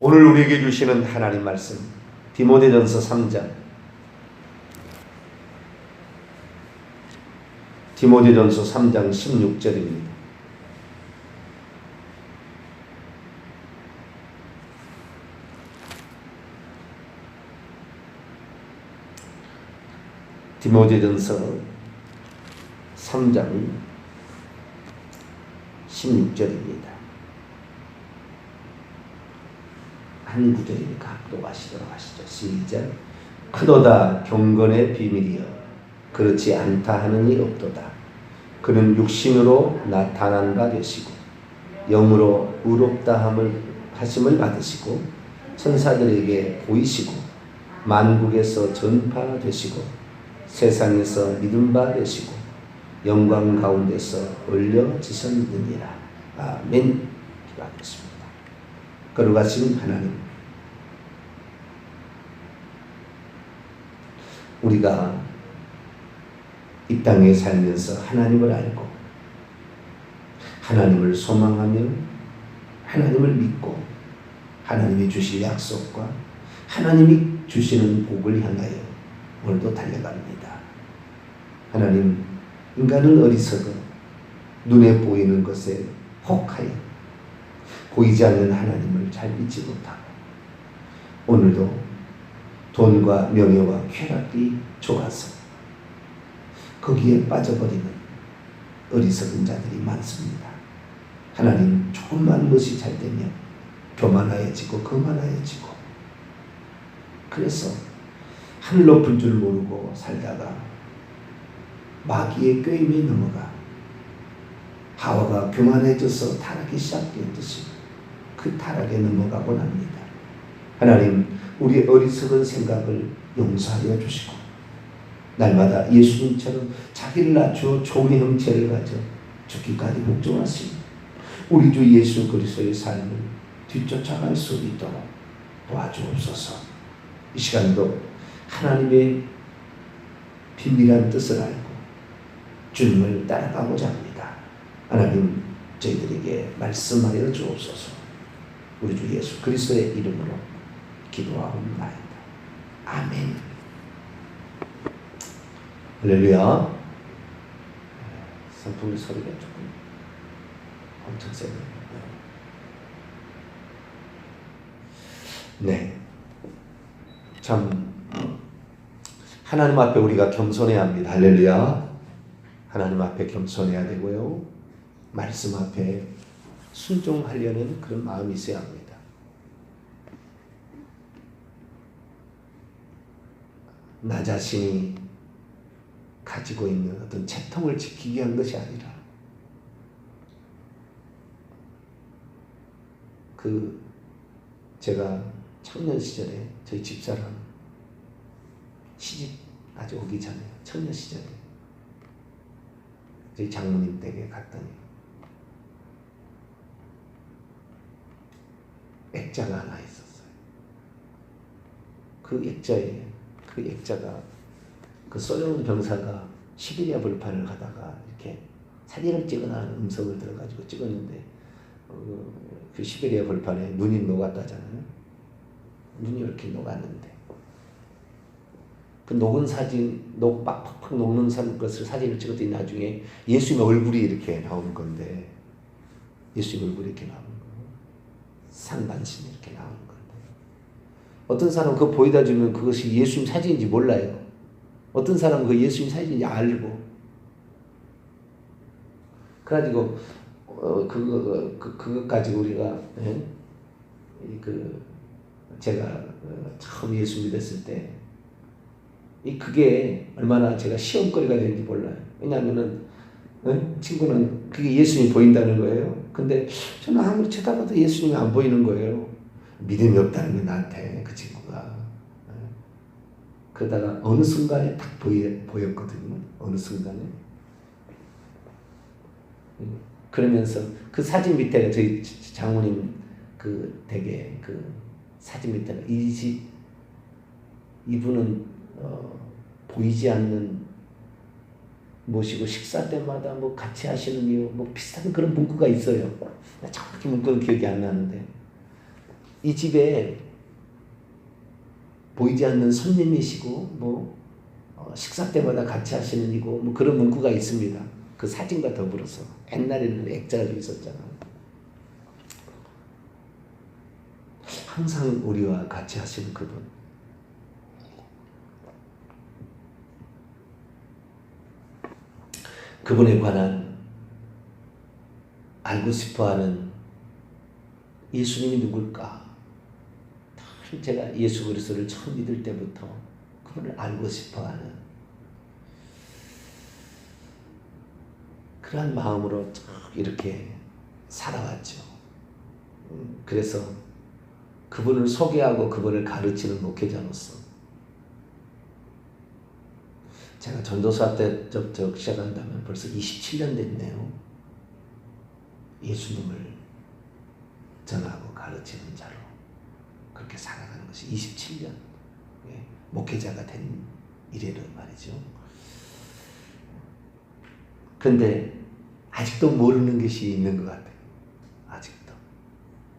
오늘 우리에게 주시는 하나님 말씀 디모데전서 3장 디모데전서 3장 16절입니다. 디모데전서 3장 16절입니다. 한 구절이니까 합독하시도록 하시죠. 시작. 크도다 경건의 비밀이여 그렇지 않다 하는 일 없도다. 그는 육신으로 나타난 바 되시고 영으로 의롭다 하심을 받으시고 천사들에게 보이시고 만국에서 전파되시고 세상에서 믿음 바 되시고 영광 가운데서 올려지셨느니라. 아멘. 기도하겠습니다. 거룩하신 하나님, 우리가 이 땅에 살면서 하나님을 알고 하나님을 소망하며 하나님을 믿고 하나님이 주실 약속과 하나님이 주시는 복을 향하여 오늘도 달려갑니다. 하나님, 인간은 어리석어 눈에 보이는 것에 혹하여 보이지 않는 하나님을 잘 믿지 못하고 오늘도 돈과 명예와 쾌락이 좋아서 거기에 빠져버리는 어리석은 자들이 많습니다. 하나님, 조금만 것이 잘 되면 교만하여지고 거만하여지고 그래서 하늘 높을 줄 모르고 살다가 마귀의 꾀임에 넘어가 하와가 교만해져서 타락이 시작되었듯이 그 타락에 넘어가곤 합니다. 하나님, 우리의 어리석은 생각을 용서하여 주시고 날마다 예수님처럼 자기를 낮추어 종의 형체를 가져 죽기까지 복종하시고 우리 주 예수 그리스도의 삶을 뒤쫓아갈 수 있도록 도와주옵소서. 이 시간도 하나님의 비밀한 뜻을 알고 주님을 따라가고자 합니다. 하나님, 저희들에게 말씀하여 주옵소서. 우리 주 예수 그리스도의 이름으로 기도하옵나이다. 아멘. 할렐루야. 선풍기 소리가 조금 엄청 세네요. 네. 참 하나님 앞에 우리가 겸손해야 합니다. 할렐루야. 하나님 앞에 겸손해야 되고요. 말씀 앞에 순종하려는 그런 마음이 있어야 합니다. 나 자신이 가지고 있는 어떤 채통을 지키기 위한 것이 아니라 제가 청년 시절에 저희 집사람 시집 아직 오기 전에 청년 시절에 저희 장모님 댁에 갔더니 액자가 하나 있었어요. 그 액자가 그 소련 병사가 시베리아 벌판을 가다가 이렇게 사진을 찍어놔는 음성을 들어가지고 찍었는데 그 시베리아 벌판에 눈이 녹았다잖아요. 눈이 이렇게 녹았는데 그 녹은 사진, 팍팍 녹는 것을 사진을 찍었더니 나중에 예수님의 얼굴이 이렇게 나오는 건데 예수님 얼굴이 이렇게 나오는 거예요. 상반신이 이렇게 나오는 건데 어떤 사람은 그거 보여다 주면 그것이 예수님 사진인지 몰라요. 어떤 사람은 그 예수님 사진인지 알고 그래가지고 그것 가지고 우리가 제가 처음 예수 믿었을 때 그게 얼마나 제가 시험거리가 되는지 몰라요. 왜냐하면은 친구는 그게 예수님이 보인다는 거예요. 근데 저는 아무리 쳐다봐도 예수님이 안 보이는 거예요. 믿음이 없다는 게 나한테 그 친구가. 그러다가 어느 순간에 딱 보였거든요. 어느 순간에. 그러면서 그 사진 밑에 저희 장모님 그 댁에 그 사진 밑에가 이분은 보이지 않는 모시고 식사 때마다 뭐 같이 하시는 이유 뭐 비슷한 그런 문구가 있어요. 정확히 문구는 기억이 안 나는데 이 집에 보이지 않는 손님이시고 식사 때마다 같이 하시는 이고 그런 문구가 있습니다. 그 사진과 더불어서 옛날에는 액자가 좀 있었잖아요. 항상 우리와 같이 하시는 그분. 그분에 관한 알고 싶어하는 예수님이 누굴까? 제가 예수 그리스도를 처음 믿을 때부터 그분을 알고 싶어하는 그러한 마음으로 쭉 이렇게 살아왔죠. 그래서 그분을 소개하고 그분을 가르치는 목회자로서 제가 전도사 때부터 시작한다면 벌써 27년 됐네요. 예수님을 전하고 가르치는 자로 그렇게 살아가는 것이 27년 목회자가 된 이래로 말이죠. 그런데 아직도 모르는 것이 있는 것 같아요. 아직도.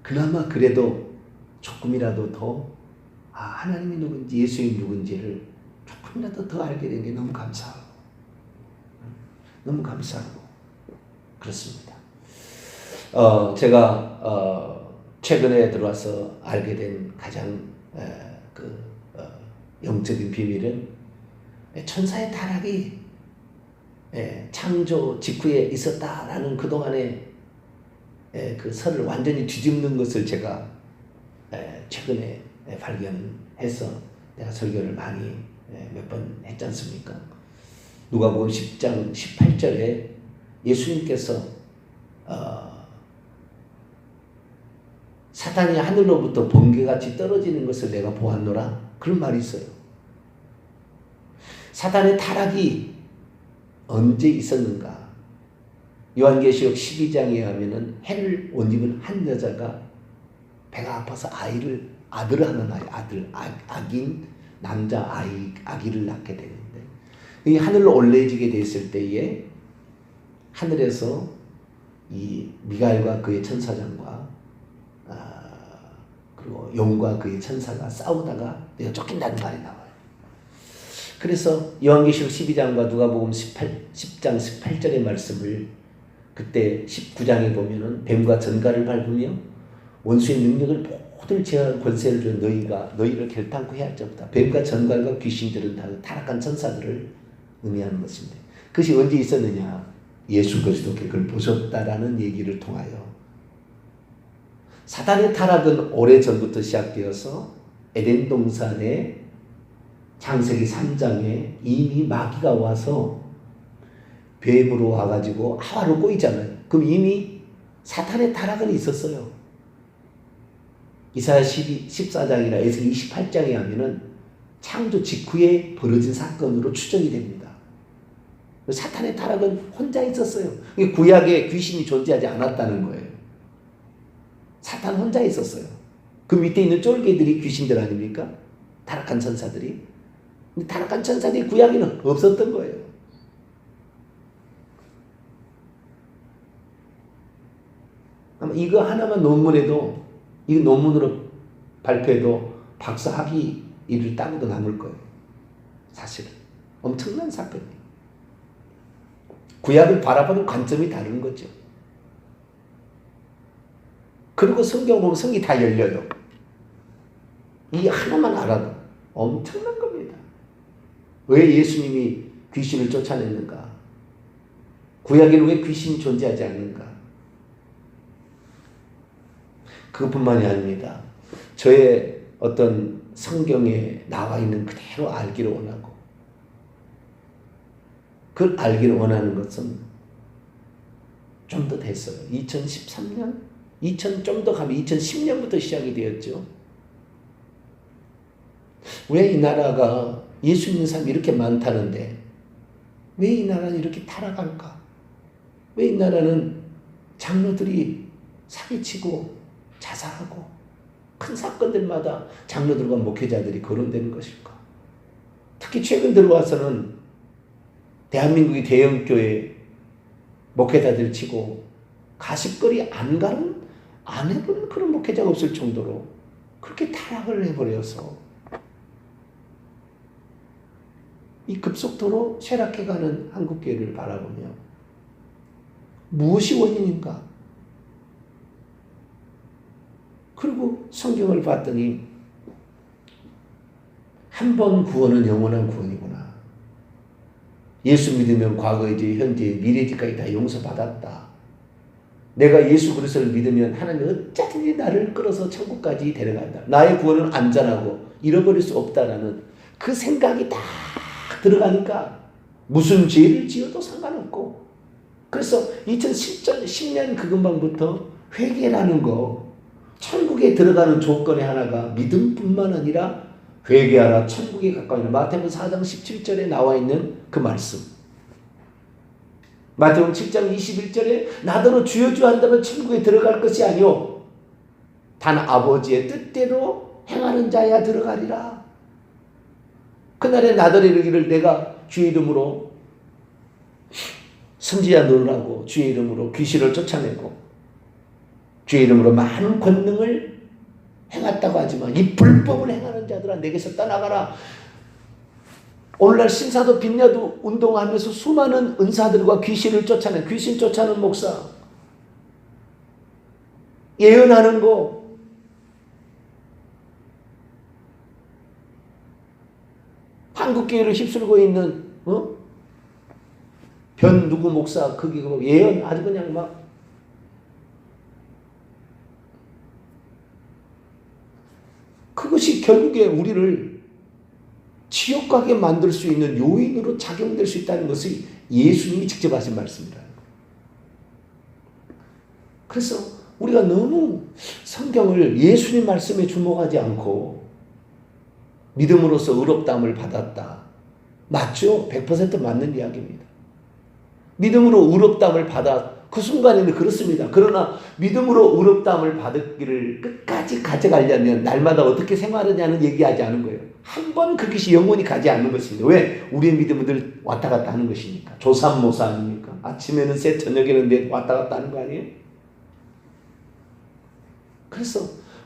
그나마 그래도 조금이라도 더 하나님이 누군지 예수님이 누군지를 조금이라도 더 알게 된 게 너무 감사하고 너무 감사하고 그렇습니다. 제가 최근에 들어와서 알게 된 가장 영적인 비밀은 천사의 타락이 창조 직후에 있었다라는 그동안의 그 설을 완전히 뒤집는 것을 제가 최근에 발견해서 내가 설교를 많이 몇 번 했지 않습니까? 누가복음 10장 18절에 예수님께서 사탄이 하늘로부터 번개같이 떨어지는 것을 내가 보았노라 그런 말이 있어요. 사탄의 타락이 언제 있었는가? 요한계시록 12장에 하면은 해를 못 입은 한 여자가 배가 아파서 아들을 하는 아기인 남자 아기를 낳게 되는데 이 하늘로 올려지게 됐을 때에 하늘에서 이 미가엘과 그의 천사장과 그리고 용과 그의 천사가 싸우다가 내가 쫓긴다는 말이 나와요. 그래서 요한계시록 12장과 누가복음 10장 18절의 말씀을 그때 19장에 보면은 뱀과 전갈을 밟으며 원수의 능력을 모든 제한 권세를 준 너희를 결단코 해야 할 자보다 뱀과 전갈과 귀신들은 다 타락한 천사들을 의미하는 것입니다. 그것이 언제 있었느냐? 예수 그리스도께 그걸 보셨다라는 얘기를 통하여 사단의 타락은 오래전부터 시작되어서 에덴 동산에 창세기 3장에 이미 마귀가 와서 뱀으로 와가지고 하와를 꼬이잖아요. 그럼 이미 사탄의 타락은 있었어요. 이사야 14장이나 에스겔 28장에 하면은 창조 직후에 벌어진 사건으로 추정이 됩니다. 사탄의 타락은 혼자 있었어요. 구약에 귀신이 존재하지 않았다는 거예요. 사탄 혼자 있었어요. 그 밑에 있는 쫄개들이 귀신들 아닙니까? 타락한 천사들이. 근데 타락한 천사들이 구약에는 없었던 거예요. 아마 이거 하나만 논문에도 이 논문으로 발표해도 박사 학위를 따고도 남을 거예요. 사실은. 엄청난 사건이에요. 구약을 바라보는 관점이 다른 거죠. 그리고 성경 보면 성이 다 열려요. 이 하나만 알아도 엄청난 겁니다. 왜 예수님이 귀신을 쫓아냈는가? 구약에는 왜 귀신이 존재하지 않는가? 그것뿐만이 아닙니다. 저의 어떤 성경에 나와 있는 그대로 알기를 원하고 그걸 알기를 원하는 것은 좀 더 됐어요. 2013년? 좀 더 가면 2010년부터 시작이 되었죠. 왜 이 나라가 예수 믿는 사람이 이렇게 많다는데 왜 이 나라는 이렇게 타락할까? 왜 이 나라는 장로들이 사기치고 자살하고 큰 사건들마다 장로들과 목회자들이 거론되는 것일까? 특히 최근 들어와서는 대한민국의 대형교회 목회자들 치고 가십거리 안 해본 그런 목회자가 없을 정도로 그렇게 타락을 해버려서 이 급속도로 쇠락해가는 한국교회를 바라보며 무엇이 원인인가? 그리고 성경을 봤더니 한 번 구원은 영원한 구원이구나. 예수 믿으면 과거이지 현재 미래지까지 다 용서받았다. 내가 예수 그리스도를 믿으면 하나님 어쩌든지 나를 끌어서 천국까지 데려간다. 나의 구원은 안전하고 잃어버릴 수 없다라는 그 생각이 딱 들어가니까 무슨 죄를 지어도 상관없고, 그래서 2010년 그 근방부터 회개라는 거, 천국에 들어가는 조건의 하나가 믿음뿐만 아니라 회개하라 천국에 가까이. 마태복음 4장 17절에 나와 있는 그 말씀. 마태복음 7장 21절에 나더러 주여 주여 한다면 천국에 들어갈 것이 아니오 단 아버지의 뜻대로 행하는 자야 들어가리라. 그날에 나더러 이르기를 내가 주의 이름으로 선지자 노릇하고 주의 이름으로 귀신을 쫓아내고 주의 이름으로 많은 권능을 행했다고 하지만 이 불법을 행하는 자들아 내게서 떠나가라. 오늘날 신사도 빈야도 운동하면서 수많은 은사들과 귀신을 쫓아내, 귀신 쫓아내는 목사, 예언하는 거, 한국교회를 휩쓸고 있는 변 누구 목사 거기 예언 아주 그냥 막 그것이 결국에 우리를 지옥 가게 만들 수 있는 요인으로 작용될 수 있다는 것이 예수님이 직접 하신 말씀이다. 그래서 우리가 너무 성경을 예수님 말씀에 주목하지 않고 믿음으로써 의롭다함을 받았다. 맞죠? 100% 맞는 이야기입니다. 믿음으로 의롭다함을 받아 그 순간에는 그렇습니다. 그러나 믿음으로 의롭다함을 받기를 끝까지 가져가려면 날마다 어떻게 생활하냐는 얘기하지 않은 거예요. 한 번 그것이 영원히 가지 않는 것입니다. 왜? 우리의 믿음은 늘 왔다 갔다 하는 것이니까. 조삼모사 아닙니까? 아침에는 셋, 저녁에는 넷 왔다 갔다 하는 거 아니에요? 그래서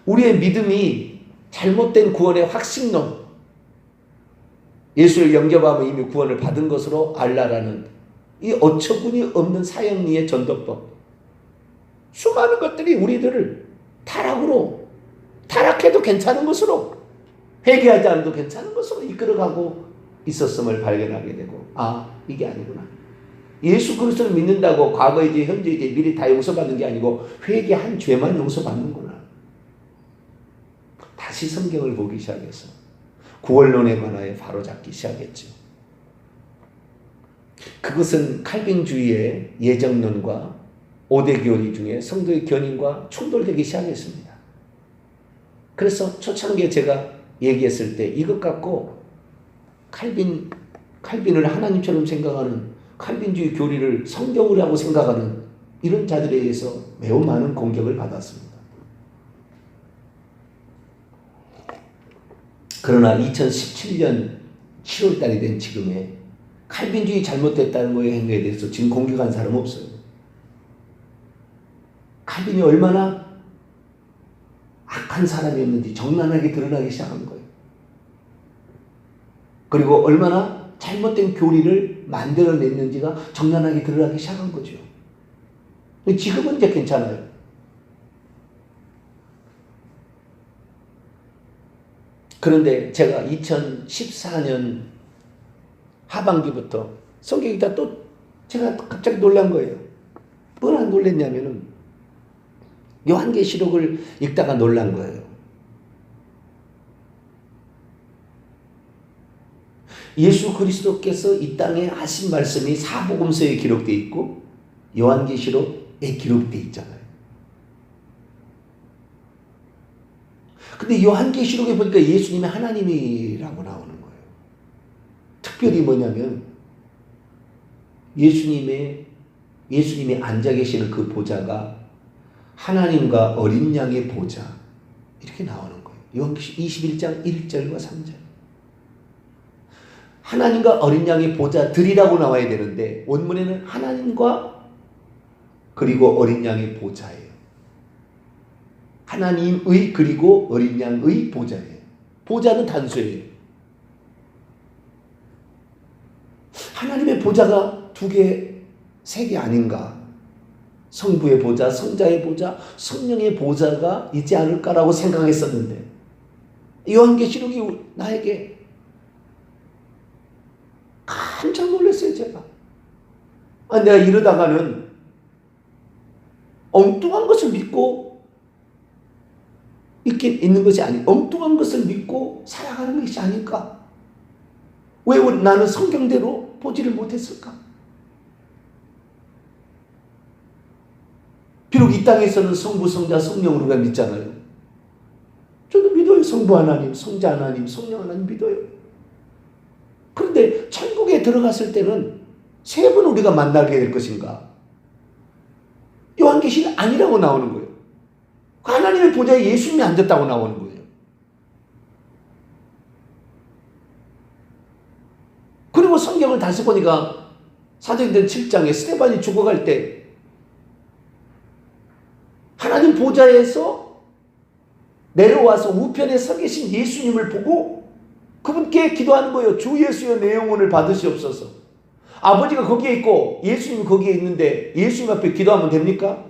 우리의 믿음이 잘못된 구원의 확신론, 예수를 영접하면 이미 구원을 받은 것으로 알라라는 이 어처구니 없는 사형리의 전도법, 수많은 것들이 우리들을 타락해도 괜찮은 것으로, 회개하지 않아도 괜찮은 것으로 이끌어가고 있었음을 발견하게 되고, 아, 이게 아니구나. 예수 그리스도를 믿는다고 과거이지 현재이지 미리 다 용서받는 게 아니고 회개한 죄만 용서받는구나. 다시 성경을 보기 시작해서 구원론에 관하여 바로잡기 시작했죠. 그것은 칼빈주의의 예정론과 5대 교리 중에 성도의 견인과 충돌되기 시작했습니다. 그래서 초창기에 제가 얘기했을 때 이것 갖고 칼빈을 하나님처럼 생각하는 칼빈주의 교리를 성경이라고 생각하는 이런 자들에 의해서 매우 많은 공격을 받았습니다. 그러나 2017년 7월 달이 된 지금에 칼빈주의 잘못됐다는 거에 행위에 대해서 지금 공격한 사람 없어요. 칼빈이 얼마나 악한 사람이었는지 적나라하게 드러나기 시작한 거예요. 그리고 얼마나 잘못된 교리를 만들어냈는지가 적나라하게 드러나기 시작한 거죠. 지금은 이제 괜찮아요. 그런데 제가 2014년 하반기부터 성경 읽다 또 제가 갑자기 놀란 거예요. 뭐라 놀랐냐면은 요한계시록을 읽다가 놀란 거예요. 예수 그리스도께서 이 땅에 하신 말씀이 사복음서에 기록되어 있고 요한계시록에 기록되어 있잖아요. 근데 요한계시록에 보니까 예수님이 하나님이라고 나오는 거예요. 특별히 뭐냐면 예수님이 앉아 계시는 그 보좌가 하나님과 어린 양의 보좌 이렇게 나오는 거예요. 요한계시록 21장 1절과 3절. 하나님과 어린 양의 보좌들이라고 나와야 되는데 원문에는 하나님과 그리고 어린 양의 보좌예요. 하나님의 그리고 어린 양의 보좌예요. 보좌는 단수예요. 하나님의 보좌가 두 개, 세 개 아닌가? 성부의 보좌, 성자의 보좌, 성령의 보좌가 있지 않을까라고 생각했었는데 요한계시록이 나에게 깜짝 놀랐어요. 제가 내가 이러다가는 엉뚱한 것을 믿고 있는 것이 엉뚱한 것을 믿고 살아가는 것이 아닐까? 왜 나는 성경대로 보지를 못했을까? 비록 이 땅에서는 성부, 성자, 성령을 우리가 믿잖아요. 저도 믿어요. 성부 하나님, 성자 하나님, 성령 하나님 믿어요. 그런데 천국에 들어갔을 때는 세 번 우리가 만나게 될 것인가? 요한계시는 아니라고 나오는 거예요. 하나님의 보좌에 예수님이 앉았다고 나오는 거예요. 그리고 성경을 다시 보니까 사도행전 7장에 스데반이 죽어갈 때 하나님 보좌에서 내려와서 우편에 서 계신 예수님을 보고 그분께 기도하는 거예요. 주 예수여 내 영혼을 받으시옵소서. 아버지가 거기에 있고 예수님이 거기에 있는데 예수님 앞에 기도하면 됩니까?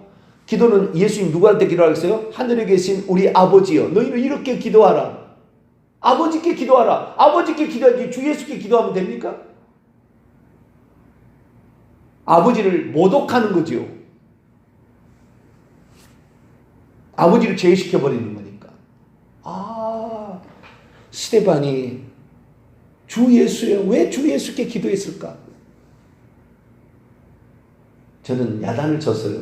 기도는 예수님 누구한테 기도하겠어요? 하늘에 계신 우리 아버지여 너희는 이렇게 기도하라. 아버지께 기도하라. 아버지께 기도하지 주 예수께 기도하면 됩니까? 아버지를 모독하는 거지요. 아버지를 제외시켜버리는 거니까. 스데반이 주 예수여 왜 주 예수께 기도했을까? 저는 야단을 쳤어요.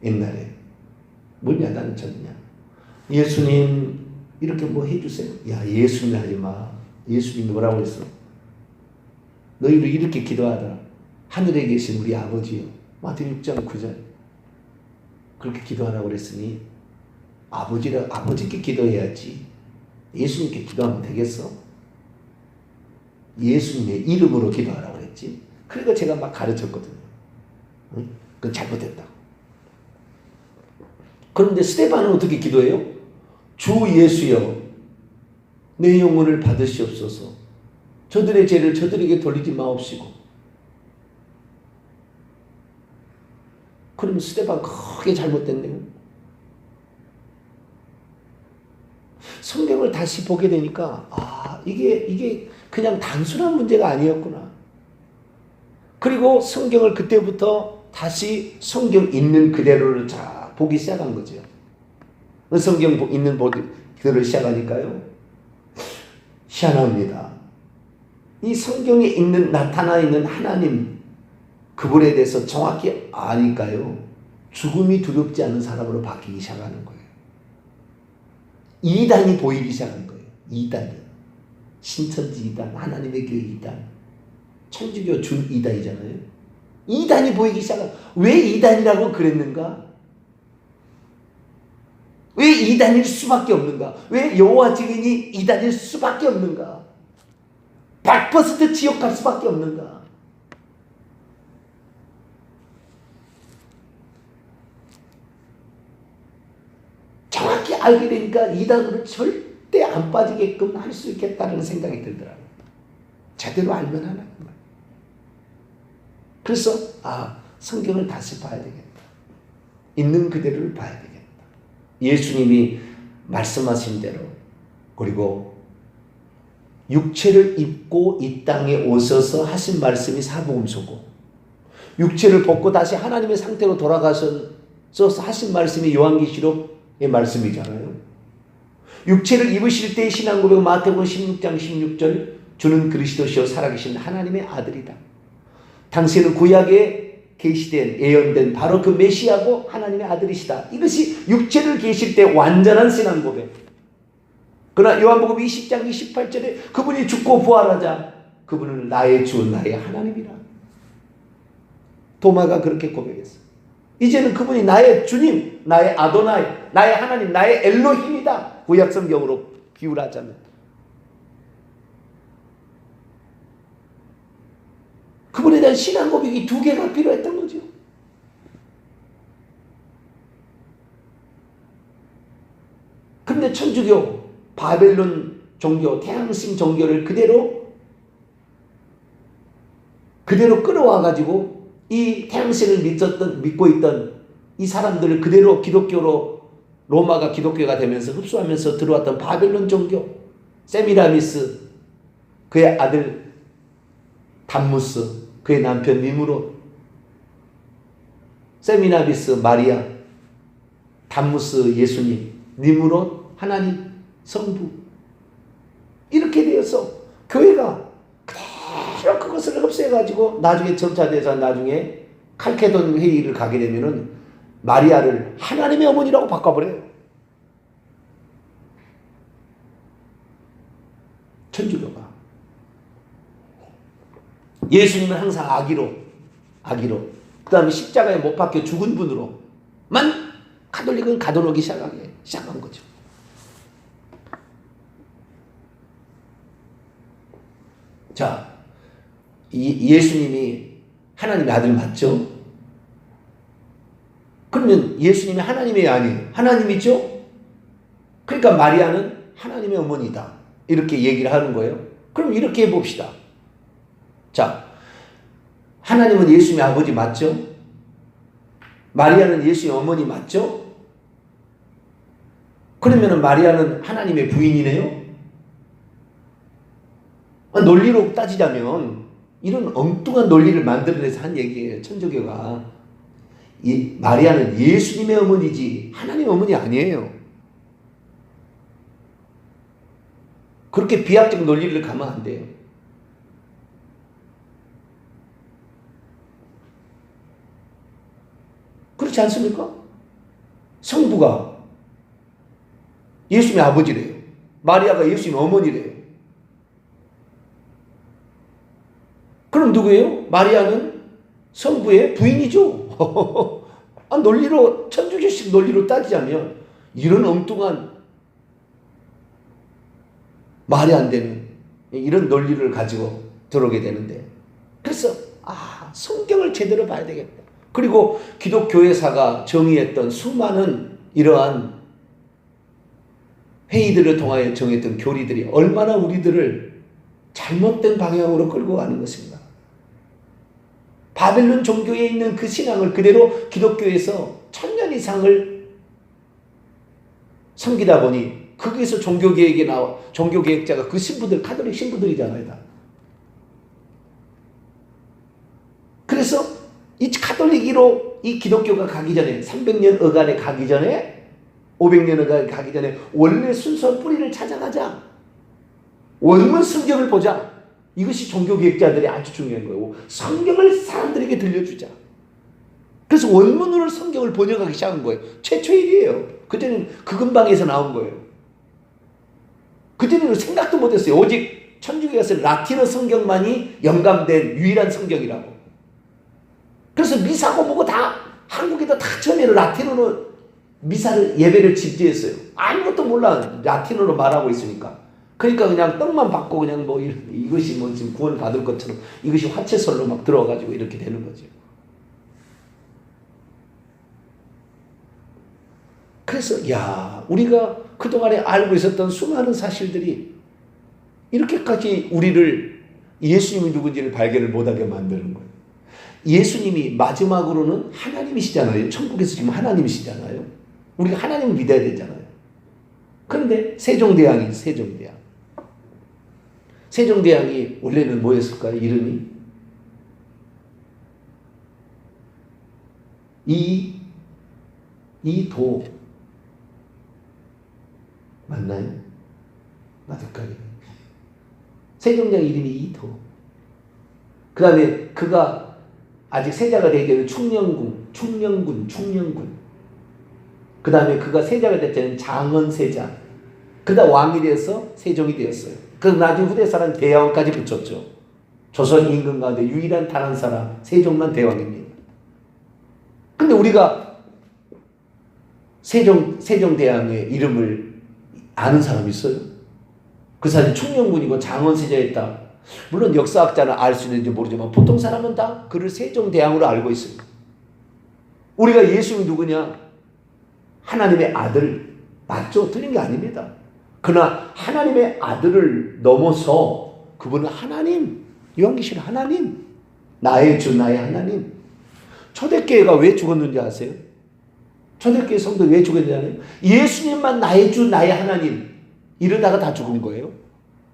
옛날에. 뭘 야단을 쳤느냐? 예수님 이렇게 뭐 해주세요. 야 예수님 하지 마. 예수님이 뭐라고 했어? 너희를 이렇게 기도하라. 하늘에 계신 우리 아버지요. 마태복음 6장 9절. 그렇게 기도하라고 그랬으니 아버지께 기도해야지. 예수님께 기도하면 되겠어? 예수님의 이름으로 기도하라고 그랬지. 그러니까 제가 막 가르쳤거든요. 응? 그건 잘못했다고. 그런데 스데반은 어떻게 기도해요? 주 예수여 내 영혼을 받으시옵소서. 저들의 죄를 저들에게 돌리지 마옵시고. 그러면 스데반 크게 잘못됐네요. 성경을 다시 보게 되니까 이게 그냥 단순한 문제가 아니었구나. 그리고 성경을 그때부터 다시 성경 있는 그대로를 자 보기 시작한 거죠. 성경 있는 그대로 시작하니까요. 희한합니다. 이 성경에 나타나 있는 하나님 그분에 대해서 정확히 아니까요. 죽음이 두렵지 않은 사람으로 바뀌기 시작하는 거예요. 이단이 보이기 시작한 거예요. 이단이. 신천지 이단, 하나님의 교회 이단, 천주교 준 이단이잖아요. 이단이 보이기 시작한 왜 이단이라고 그랬는가? 왜 이단일 수밖에 없는가? 왜 여호와 증인이 이단일 수밖에 없는가? 100% 지옥 갈 수밖에 없는가? 정확히 알게 되니까 이단으로 절대 안 빠지게끔 할 수 있겠다는 생각이 들더라고요. 제대로 알면 하나. 그래서 성경을 다시 봐야 되겠다. 있는 그대로를 봐야 되겠다. 예수님이 말씀하신 대로 그리고 육체를 입고 이 땅에 오셔서 하신 말씀이 사복음서고 육체를 벗고 다시 하나님의 상태로 돌아가셔서 하신 말씀이 요한계시록의 말씀이잖아요. 육체를 입으실 때의 신앙고백 마태복음 16장 16절 주는 그리스도시요 살아계신 하나님의 아들이다. 당신은 구약에 계시된 예언된 바로 그 메시아고 하나님의 아들이시다. 이것이 육체를 계실 때 완전한 신앙고백. 그러나 요한복음 20장 28절에 그분이 죽고 부활하자 그분은 나의 주 나의 하나님이라. 도마가 그렇게 고백했어요. 이제는 그분이 나의 주님, 나의 아도나이, 나의 하나님, 나의 엘로힘이다. 구약 성경으로 비유하자면. 그분에 대한 신앙 고백이 두 개가 필요했던 거죠. 근데 천주교, 바벨론 종교, 태양신 종교를 그대로 끌어와가지고 이 태양신을 믿고 있던 이 사람들을 그대로 기독교로, 로마가 기독교가 되면서 흡수하면서 들어왔던 바벨론 종교, 세미라미스, 그의 아들 담무스, 그의 남편 니무롯, 세미라미스 마리아, 담무스 예수님, 니무롯 하나님, 성부, 이렇게 되어서 교회가 그대로 그것을 흡수해가지고 나중에 점차돼서 나중에 칼케돈 회의를 가게 되면은 마리아를 하나님의 어머니라고 바꿔버려요. 천주교가. 예수님은 항상 아기로, 그 다음에 십자가에 못 박혀 죽은 분으로만 가톨릭은 가둬놓기 시작한 거죠. 자, 예수님이 하나님의 아들 맞죠? 그러면 예수님이 하나님이 아니에요? 하나님이죠? 그러니까 마리아는 하나님의 어머니다, 이렇게 얘기를 하는 거예요. 그럼 이렇게 해봅시다. 자, 하나님은 예수님의 아버지 맞죠? 마리아는 예수님의 어머니 맞죠? 그러면 마리아는 하나님의 부인이네요? 논리로 따지자면 이런 엉뚱한 논리를 만들어내서 한 얘기예요. 천주교가. 마리아는 예수님의 어머니지 하나님의 어머니 아니에요. 그렇게 비약적 논리를 가면 안 돼요. 그렇지 않습니까? 성부가 예수님의 아버지래요. 마리아가 예수님의 어머니래요. 그럼 누구예요? 마리아는 성부의 부인이죠. 논리로, 천주교식 논리로 따지자면 이런 엉뚱한 말이 안 되는 이런 논리를 가지고 들어오게 되는데, 그래서 성경을 제대로 봐야 되겠다. 그리고 기독교회사가 정의했던 수많은 이러한 회의들을 통하여 정했던 교리들이 얼마나 우리들을 잘못된 방향으로 끌고 가는 것인가. 바벨론 종교에 있는 그 신앙을 그대로 기독교에서 1000년 이상을 섬기다 보니 거기에서 종교개혁자가 그 신부들, 가톨릭 신부들이잖아요. 다. 그래서 이 가톨릭으로 이 기독교가 가기 전에, 300년 어간에 가기 전에, 500년 어간에 가기 전에 원래 순수한 뿌리를 찾아가자. 원문 성경을 보자. 이것이 종교개혁자들이 아주 중요한 거예요. 성경을 사람들에게 들려주자. 그래서 원문으로 성경을 번역하기 시작한 거예요. 최초의 일이에요. 그때는 그 근방에서 나온 거예요. 그때는 생각도 못했어요. 오직 천주교에서 라틴어 성경만이 영감된 유일한 성경이라고. 그래서 미사고 뭐고 다 한국에도 다 처음에는 라틴어로 미사를, 예배를 집지했어요. 아무것도 몰라. 라틴어로 말하고 있으니까. 그러니까 그냥 떡만 받고 그냥 뭐 이것이 뭐 지금 구원 받을 것처럼 이것이 화채설로 막 들어가지고 이렇게 되는 거죠. 그래서 우리가 그동안에 알고 있었던 수많은 사실들이 이렇게까지 우리를 예수님이 누군지를 발견을 못하게 만드는 거예요. 예수님이 마지막으로는 하나님이시잖아요. 천국에서 지금 하나님이시잖아요. 우리가 하나님을 믿어야 되잖아요. 그런데 세종대왕이 원래는 뭐였을까요? 이름이? 이도 맞나요? 나도 헷갈리네. 세종대왕 이름이 이도. 그 다음에 그가 아직 세자가 되기 전에 충녕군. 그 다음에 그가 세자가 될 때는 장언세자. 그다음 왕이 되어서 세종이 되었어요. 그 나중에 후대 사람 대왕까지 붙였죠. 조선 임금 가운데 유일한 단 한 사람 세종만 대왕입니다. 근데 우리가 세종대왕의 이름을 아는 사람이 있어요? 그 사람이 충녕군이고 장언세자였다. 물론 역사학자는 알 수 있는지 모르지만 보통 사람은 다 그를 세종대왕으로 알고 있습니다. 우리가 예수님이 누구냐? 하나님의 아들, 맞죠? 틀린 게 아닙니다. 그러나 하나님의 아들을 넘어서 그분은 하나님, 요한계시록 하나님, 나의 주 나의 하나님. 초대교회가 왜 죽었는지 아세요? 초대교회 성도 왜 죽었는지 아세요? 예수님만 나의 주 나의 하나님 이러다가 다 죽은 거예요.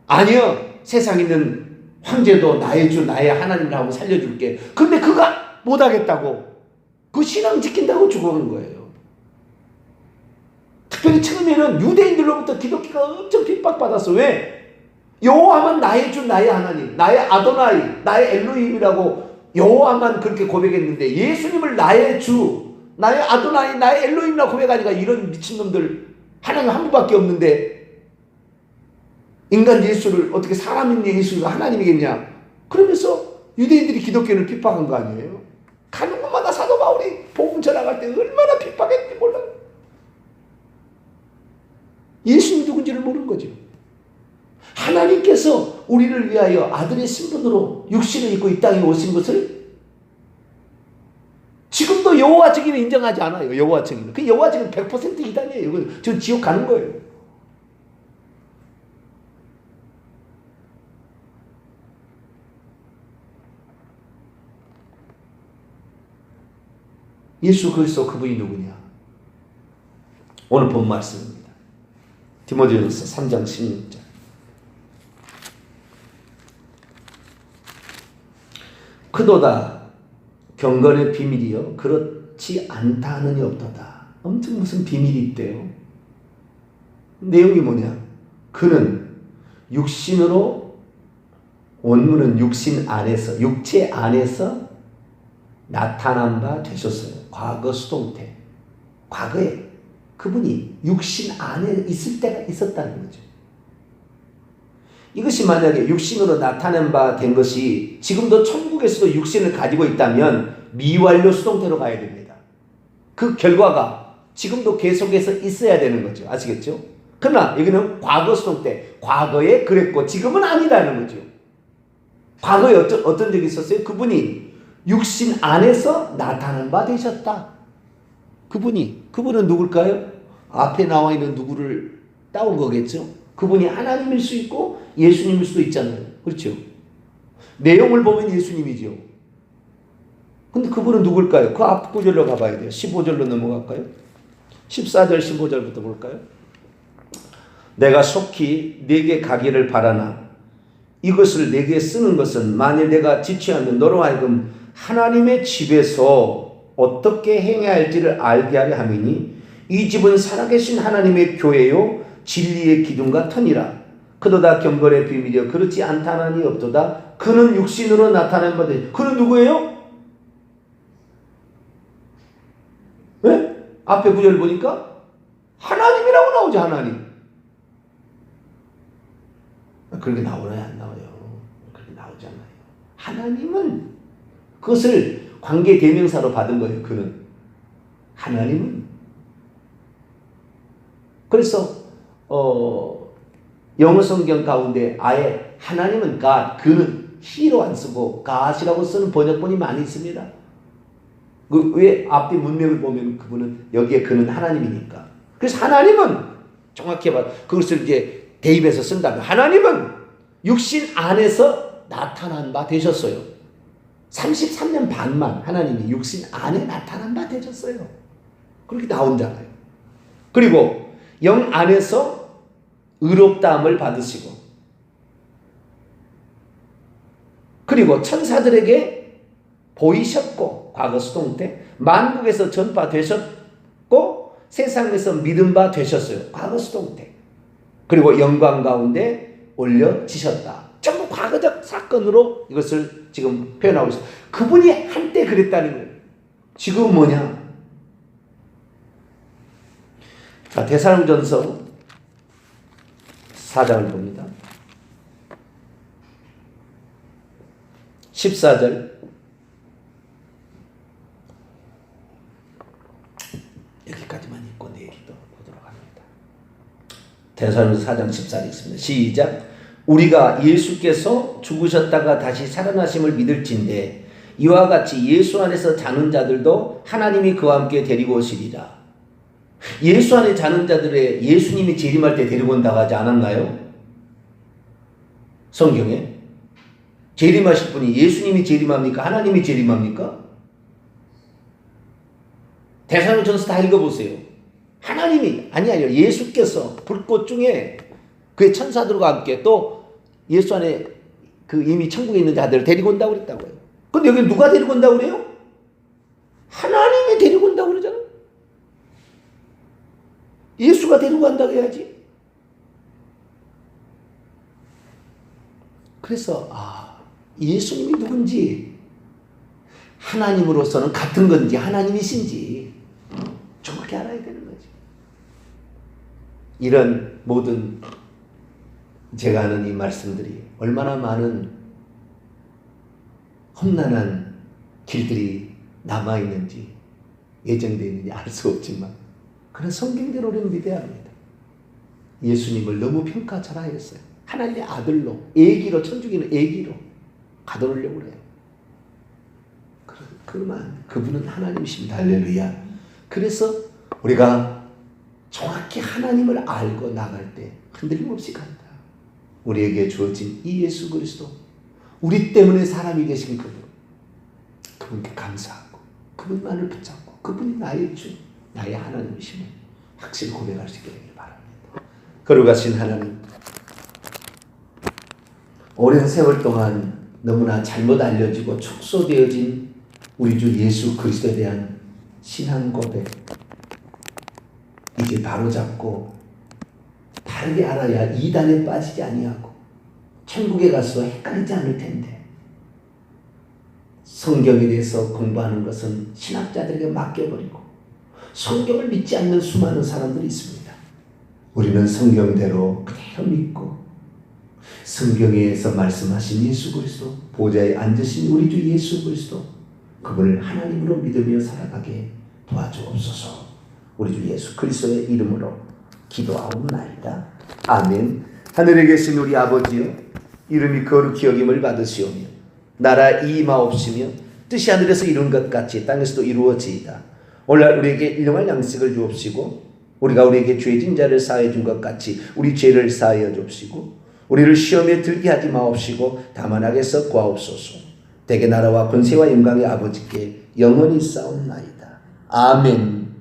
아니요, 세상에 있는 황제도 나의 주 나의 하나님이라고 살려줄게. 근데 그가 못하겠다고, 그 신앙 지킨다고 죽어간 거예요. 특별히 처음에는 유대인들로부터 기독교가 엄청 핍박받았어. 왜? 여호와만 나의 주 나의 하나님, 나의 아도나이, 나의 엘로힘이라고 여호와만 그렇게 고백했는데 예수님을 나의 주, 나의 아도나이, 나의 엘로힘이라고 고백하니까 이런 미친놈들, 하나님 한 분밖에 없는데 인간 예수를 어떻게 사람인 예수가 하나님이겠냐? 그러면서 유대인들이 기독교를 핍박한 거 아니에요? 가는 곳마다 사도 바울이 복음 전하갈 때 얼마나 핍박했는지 몰라요. 예수님이 누군지를 모르는 거죠. 하나님께서 우리를 위하여 아들의 신분으로 육신을 입고 이 땅에 오신 것을 지금도 여호와 증인은 인정하지 않아요. 여호와 증인은. 그 여호와 증인은 100% 이단이에요. 이건 지금 지옥 가는 거예요. 예수 그리스도 그분이 누구냐? 오늘 본 말씀입니다. 디모데후서 3장 16절. 그도다 경건의 비밀이요 그렇지 않다 하느니 없도다. 엄청 무슨 비밀이 있대요. 내용이 뭐냐? 그는 육신으로, 원문은 육신 안에서, 육체 안에서 나타난 바 되셨어요. 과거 수동태. 과거에 그분이 육신 안에 있을 때가 있었다는 거죠. 이것이 만약에 육신으로 나타난 바 된 것이 지금도 천국에서도 육신을 가지고 있다면 미완료 수동태로 가야 됩니다. 그 결과가 지금도 계속해서 있어야 되는 거죠. 아시겠죠? 그러나 여기는 과거 수동태. 과거에 그랬고 지금은 아니다는 거죠. 과거에 어떤 적이 있었어요? 그분이 육신 안에서 나타난 바 되셨다. 그분은 누굴까요? 앞에 나와 있는 누구를 따온 거겠죠? 그분이 하나님일 수 있고 예수님일 수도 있잖아요. 그렇죠? 내용을 보면 예수님이죠. 근데 그분은 누굴까요? 그 앞 구절로 가봐야 돼요. 15절로 넘어갈까요? 14절 15절부터 볼까요? 내가 속히 내게 가기를 바라나 이것을 내게 쓰는 것은 만일 내가 지체하면 너로 하여금 하나님의 집에서 어떻게 행해야 할지를 알게 하려 함이니 이 집은 살아계신 하나님의 교회요 진리의 기둥과 터니라. 그도다 경건의 비밀이여 그렇지 않다나니 없도다. 그는 육신으로 나타난 바 되니. 그는 누구예요? 네? 앞에 구절 보니까 하나님이라고 나오죠. 하나님. 그렇게 나오나요? 안 나와요? 그렇게 나오잖아요. 하나님은 그것을 관계 대명사로 받은 거예요. 그는 하나님은. 그래서 영어 성경 가운데 아예 하나님은 God, 그는 he로 안 쓰고 God이라고 쓰는 번역본이 많이 있습니다. 왜 앞뒤 문맥을 보면 그분은 여기에 그는 하나님이니까. 그래서 하나님은 정확히 봐 그것을 이제 대입해서 쓴다면 하나님은 육신 안에서 나타난 바 되셨어요. 33년 반만 하나님이 육신 안에 나타난 바 되셨어요. 그렇게 나온잖아요. 그리고 영 안에서 의롭다함을 받으시고 그리고 천사들에게 보이셨고 과거 수동태 만국에서 전파되셨고 세상에서 믿음 바 되셨어요. 과거 수동태. 그리고 영광 가운데 올려지셨다. 전부 과거적 사건으로 이것을 지금 표현하고 있어요. 그분이 한때 그랬다는 거예요. 지금은 뭐냐? 자, 데살로니가전서 4장을 봅니다. 14절 여기까지만 읽고 내일도 보도록 합니다. 데살로니가서 4장 14절 있습니다. 시작. 우리가 예수께서 죽으셨다가 다시 살아나심을 믿을진대 이와 같이 예수 안에서 자는 자들도 하나님이 그와 함께 데리고 오시리라. 예수 안에 자는 자들의 예수님이 재림할 때 데리고 온다고 하지 않았나요? 성경에 재림하실 분이 예수님이 재림합니까? 하나님이 재림합니까? 데살로니가전서 다 읽어보세요. 하나님이 아니요 예수께서 불꽃 중에 그의 천사들과 함께 또 예수 안에 그 이미 천국에 있는 자들을 데리고 온다고 그랬다고요. 근데 여기 누가 데리고 온다고 그래요? 하나님이 데리고 온다고 그러잖아요. 예수가 데리고 간다고 해야지. 그래서 예수님이 누군지, 하나님으로서는 같은 건지 하나님이신지 정확히 알아야 되는 거지. 이런 모든 제가 하는 이 말씀들이 얼마나 많은 험난한 길들이 남아있는지, 예정되어 있는지 알 수 없지만 그런 성경대로 우리는 믿어야 합니다. 예수님을 너무 평가 잘하였어요. 하나님의 아들로, 애기로, 천주교는 애기로 가둬놓으려고 그래요. 그러면 그분은 하나님이십니다. 할렐루야. 그래서 우리가 정확히 하나님을 알고 나갈 때 흔들림 없이 간다. 우리에게 주어진 이 예수 그리스도, 우리 때문에 사람이 되신 그분께 감사하고 그분만을 붙잡고 그분이 나의 주, 나의 하나님이심을 확실히 고백할 수 있게 되기를 바랍니다. 거룩하신 하나님, 오랜 세월 동안 너무나 잘못 알려지고 축소되어진 우리 주 예수 그리스도에 대한 신앙 고백 이제 바로잡고 다르게 알아야 이단에 빠지지 아니하고 천국에 가서 헷갈리지 않을 텐데, 성경에 대해서 공부하는 것은 신학자들에게 맡겨버리고 성경을 믿지 않는 수많은 사람들이 있습니다. 우리는 성경대로 그대로 믿고 성경에서 말씀하신 예수 그리스도, 보좌에 앉으신 우리 주 예수 그리스도, 그분을 하나님으로 믿으며 살아가게 도와주옵소서. 우리 주 예수 그리스도의 이름으로 기도하옵나이다. 아멘. 하늘에 계신 우리 아버지여, 이름이 거룩히 여김을 받으시오며 나라 임하옵시며 뜻이 하늘에서 이룬 것 같이 땅에서도 이루어지이다. 오늘날 우리에게 일용할 양식을 주옵시고 우리가 우리에게 죄진 자를 사하여 준 것 같이 우리 죄를 사하여 주옵시고 우리를 시험에 들게 하지 마옵시고 다만 악에서 구하옵소서. 대개 나라와 권세와 영광의 아버지께 영원히 싸움나이다. 아멘.